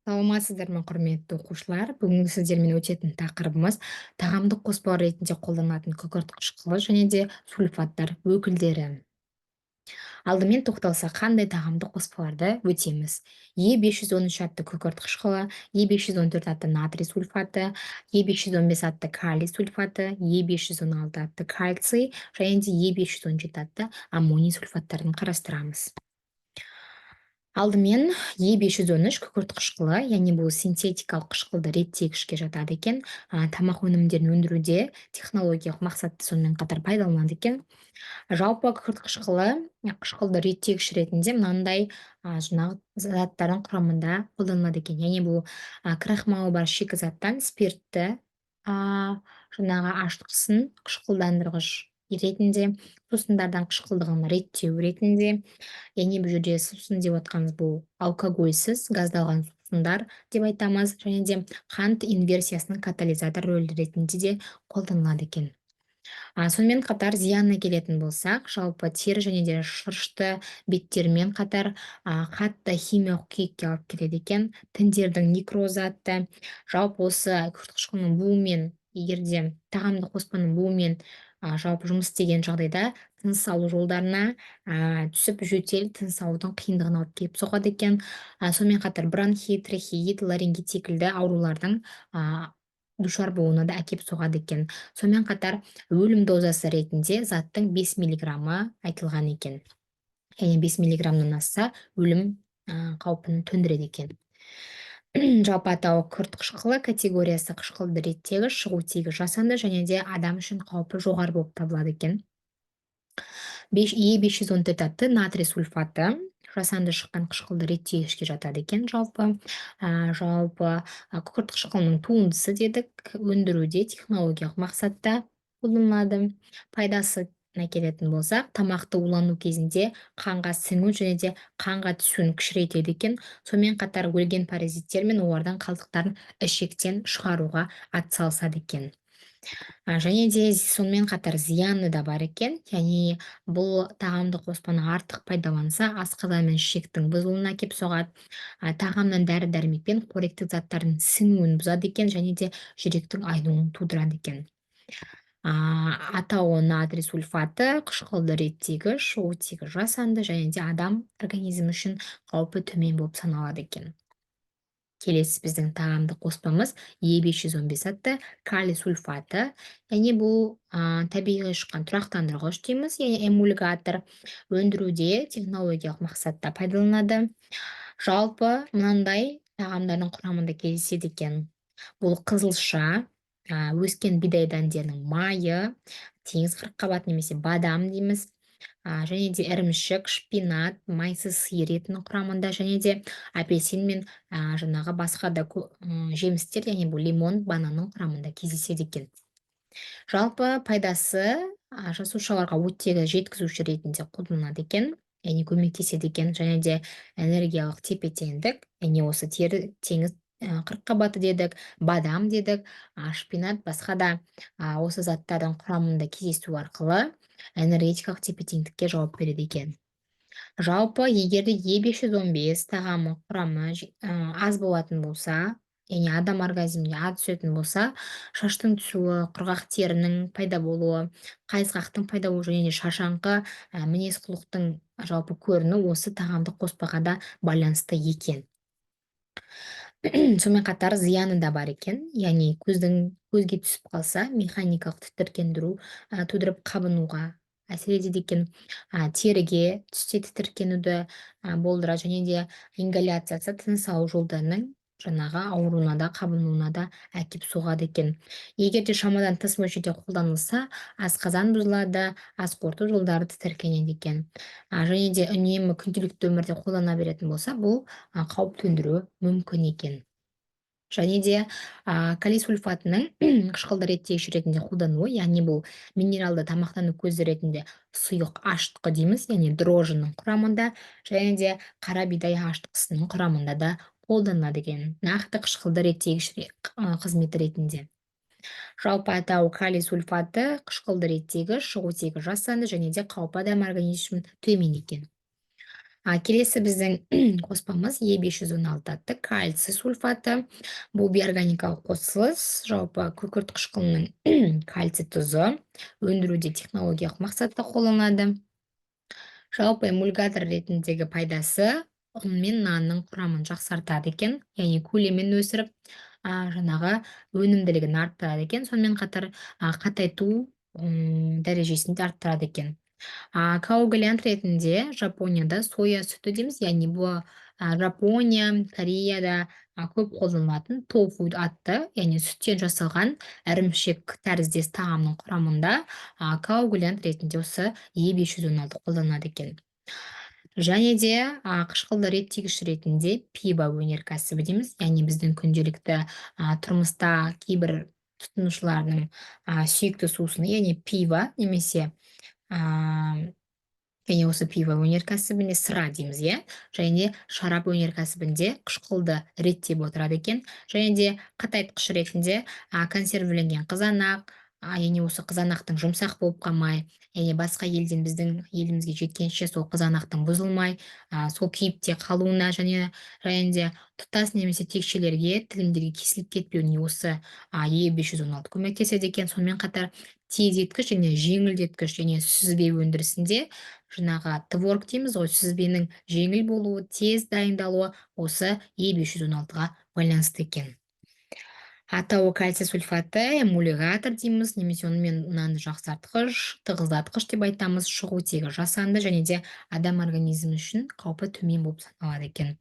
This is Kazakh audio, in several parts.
Саламатсыздар ма, құрметті оқушылар? Бүгін сіздермен өтетін тақырыбымыз тағамдық қоспалар ретінде қолданылатын күкірт қышқылы және де сульфаттар өкілдері. Алдымен тоқталсақ, қандай тағамдық қоспаларды өтеміз? Е513 атты күкірт қышқылы, Е514 атты натрий сульфаты, Е515 атты калий сульфаты, Е516 атты кальций және де Е517 атты аммоний сульфаттарын қарастырамыз. Алдымен Е513 күкірт қышқылы, яғни бұл синтетикалық қышқылды реттегішке жатады екен. Тамақ өнімдерін өндіруде технологиялық мақсатты сонымен қатар пайдаланады екен. Жалпы күкірт қышқылды реттегіш ретінде мынандай жаңағы заттардың құрамында қолданылады екен. Яғни бұл крахмалы бар шикізаттан спиртті жаңағы ашытқысын қышқылдандырғыш ретінде, сусындардан қышқылдығын реттеу ретінде, яғни бұл жерде сусын деп отқанымыз бұл алкогольсіз газдалған сусындар деп айтамыз, және де қант инверсиясының катализатор рөлі ретінде де қолданылады екен. Сонымен қатар зиянына келетін болсақ, жалпы тері және де шырышты беттермен қатар қатты химиялық күйікке алып келеді екен. Тіндердің некрозы атты. Жалпы осы күкірт қышқылының буымен, егерде тағамдық қоспаның буымен жалпы жұмыс істеген жағдайда тыныс алу жолдарына түсіп жөтел тыныс алудың қиындығына алып келіп соғады екен. Сонымен қатар бронхит, трахеит, ларингит секілді аурулардың душар болуына да әкеп соғады екен. Сонымен қатар өлім дозасы ретінде заттың 5 миллиграммы айтылған екен. Яғни 5 миллиграммнан асса өлім қаупін төндіреді екен. Жалпы атауы күкірт қышқылы категориясы қышқылды реттегіш, шығу тегі жасанды және де адам үшін қаупі жоғары болып табылады екен. Е514 атты натрий сульфаты жасанды шыққан қышқылды реттегішке жатады екен. Жалпы күкірт қышқылының туындысы дедік, өндіруде технологиялық мақсатта қолданылады. Пайдасына келетін болсақ, тамақты улану кезінде қанға сіңу және де қанға түсуін кішірейтеді екен. Сонымен қатар өлген паразиттер мен олардың қалдықтарын ішектен шығаруға атсалысады екен. Және де сонымен қатар зияны да бар екен. Яғни бұл тағамдық қоспаны артық пайдаланса, асқазан мен ішектің бұзылуына әкеп соғады. Тағамнан дәрі-дәрмекпен қоректік заттардың сіңуін бұзады екен және де жүректің айнуын тудырады екен. Атауы натрий сульфаты қышқылды реттегіш, шығу тегі жасанды және де адам организмі үшін қаупі төмен болып саналады екен. Келесі біздің тағамдық қоспамыз Е515 атты калий сульфаты. Яғни бұл табиғи шыққан тұрақтандырғыш дейміз, яғни эмульгатор. Өндіруде технологиялық мақсатта пайдаланады. Жалпы мынандай тағамдардың құрамында кездеседі екен. Бұл қызылша, өскен бидай дәндерінің майы, теңіз қырыққабат немесе бадам дейміз, және де ірімшік, шпинат, майсыз сиыр етінің құрамында, және де апельсин мен жаңағы басқа да жемістер, яғни бұл лимон, бананның құрамында кездеседі екен. Жалпы пайдасы жасушаларға оттегі жеткізуші ретінде қолданылады екен, яғни көмектеседі екен, және де энергиялық тепе-теңдік, яғни осы теңіз қырыққабаты дедік, бадам дедік, шпинат, басқа да осы заттардың құрамында кездесу арқылы энергетикалық тепе-теңдікке жауап береді екен. Жалпы егерде Е515 тағамы құрамы аз болатын болса, яғни адам организміне аз түсетін болса, шаштың түсуі, құрғақ терінің пайда болуы, қайызғақтың пайда болуы және де шаршаңқы мінез құлықтың жалпы көрінуі осы тағамдық қоспаға да байланысты екен. Сонымен қатар зияны да бар екен, яғни көзге түсіп қалса, механикалық тітіркендіру тудырып қабынуға әсер етеді екен. Теріге түсте тітіркенуді болдырады және де ингаляциясы тыныс алу жолдарының жаңағы ауруына да қабынуына да әкеп соғады екен. Егер де шамадан тыс мөлшерде қолданылса, асқазан бұзылады, ас қорыту жолдары тітіркенеді екен. Және де үнемі күнделікті өмірде қолдана беретін болса, бұл қауіп төндіруі мүмкін екен. Және де калий сульфатының қышқылды реттегіш ретінде қолдануы, яғни бұл минералды тамақтану көзі ретінде сұйық ашытқы дейміз, яғни дрожжының құрамында, және де қара бидай ашытқысының құрамында да қолданылады екен, нақты қышқылды реттегіш қызметі ретінде. Жалпы атауы калий сульфаты қышқылды реттегіш, шығу тегі жасанды және де қаупі адам организмі төмен екен. Келесі біздің қоспамыз Е516 атты кальций сульфаты. Бұл биорганикалық қосылыс жалпы күкірт қышқылының кальций тұзы өндіруде технологиялық мақсатта қолданылады. Жалпы эмульгатор ретіндегі пайдасы ұн мен нанның құрамын жақсартады екен, яғни көлемін өсіріп, жаңағы өнімділігін арттырады екен. Сонымен қатар қатайту дәрежесін де арттырады екен. Коагулянт ретінде Жапонияда соя сүті дейміз, яғни бұл Жапония, Кореяда көп қолданылатын тофу атты, яғни сүттен жасалған ірімшік тәріздес тағамның құрамында коагулянт ретінде осы Е516 қолданылады екен. Және де қышқылды реттегіш ретінде пиво өнеркәсібі дейміз, яғни біздің күнделікті тұрмыста кейбір тұтынушылардың сүйікті сусыны, яғни пиво немесе және осы пиво өнеркәсібінде сыра дейміз, иә, және шарап өнеркәсібінде қышқылды реттеп отырады екен. Және де қатайтқыш ретінде консервіленген қызанақ, және осы қызанақтың жұмсақ болып қалмай, және басқа елден біздің елімізге жеткенше сол қызанақтың бұзылмай, сол күйіпте қалуына және де тұтас немесе текшелерге, тілімдерге кесіліп кетпеуіне осы Е516 көмектеседі екен. Сонымен қатар тездеткіш және жеңілдеткіш және сүзбе өндірісінде жаңағы творог дейміз ғой, сүзбенің жеңіл болуы, тез дайындалуы осы Е516-ға байланысты екен. Атауы кальций сульфаты, эмулгатор дейміз, немесе онымен мынаны жақсартқыш, тығыздатқыш деп айтамыз, шығу тегі жасанды және де адам организмі үшін қаупі төмен болып саналады екен.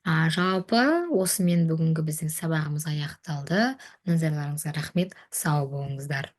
Жалпы осымен бүгінгі біздің сабағымыз аяқталды. Назарларыңызға рахмет, сау болыңыздар.